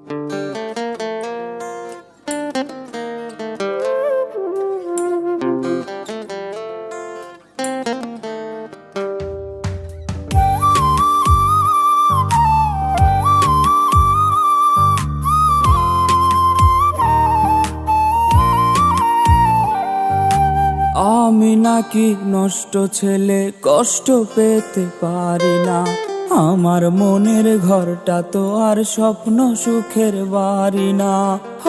আমি নাকি নষ্ট ছেলে, কষ্ট পেতে পারি না। আমার মনের ঘরটা তো আর স্বপ্ন সুখের বাড়ি না।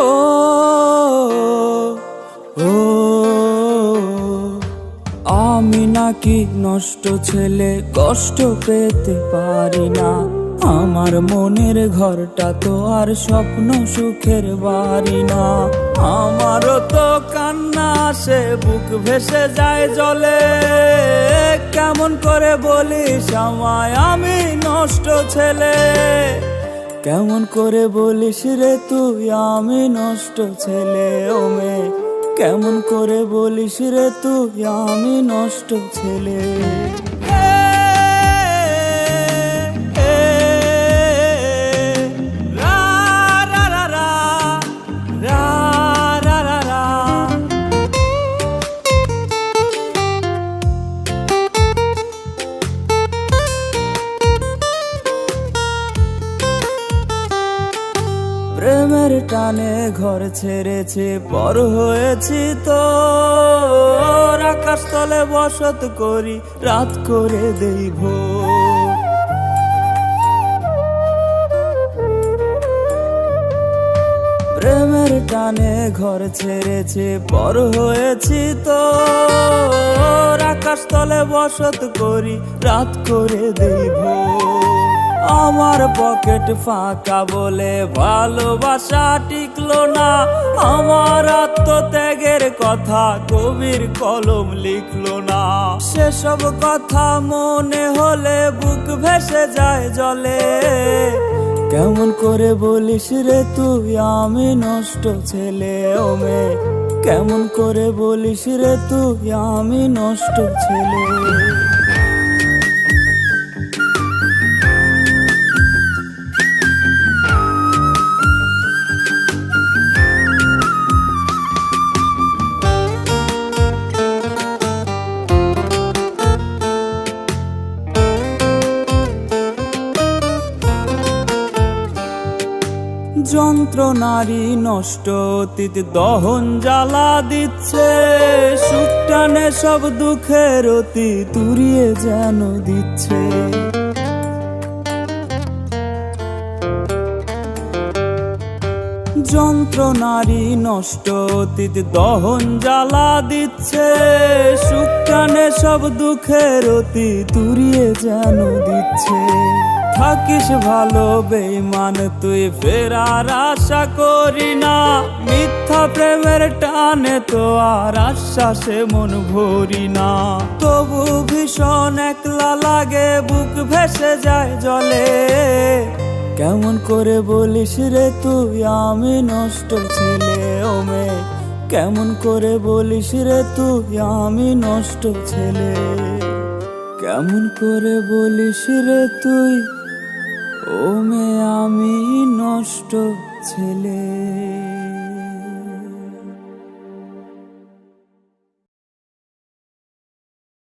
ও ও আমি নাকি নষ্ট ছেলে, কষ্ট পেতে পারি না। আমার মনের ঘরটা তো আর স্বপ্ন সুখের বাড়ি না। আমারও তো কান্না আসে, বুক ভেসে যায় জলে। কেমন করে বলিস আমায় আমি নষ্ট ছেলে? কেমন করে বলিস রে তুই আমি নষ্ট ছেলে? ও মেয়ে, কেমন করে বলিস রে তুই আমি নষ্ট ছেলে? প্রেমের টানে ঘর ছেড়েছে, পর হয়েছি তো। আকাশ তলে বসত করি, রাত করে দেই ভোর। প্রেমের টানে ঘর ছেড়েছে, পর হয়েছি তো। আকাশ তলে বসত করি, রাত করে দেই ভোর। আমার পকেট ফাঁকা বলে ভালোবাসা টিকলো না। আমার আত্মত্যাগের কথা কবির কলম লিখলো না। সেসব কথা মনে হলে বুক ভেসে যায় জলে। কেমন করে বলিস রে তুই আমি নষ্ট ছেলে? ও মেয়ে, কেমন করে বলিস রে তুই আমি নষ্ট ছেলে? যন্ত্রণারী নষ্ট অতীত দহন জ্বালা দিচ্ছে। সুখ টানে সব দুঃখের অতি তুরিয়ে যেন দিচ্ছে। যন্ত্রণারী নষ্ট অতীত দহন জ্বালা দিচ্ছে। সুখ টানে সব দুঃখের অতি তুরিয়ে যেন দিচ্ছে। থাকিস ভালো বেঈমান তুই, ফেরার আশা করি না। মিথ্যা প্রেমের টানে তো আর আশ্বাসে মন ভরি না। তবু ভীষণ একলা লাগে, বুক ভেসে যায় জলে। কেমন করে বলিস রে তুই আমি নষ্ট ছেলে? ও মেয়ে, কেমন করে বলিস রে তুই আমি নষ্ট ছেলে? কেমন করে বলিস রে তুই ও মেয়ে আমি নষ্ট ছেলে?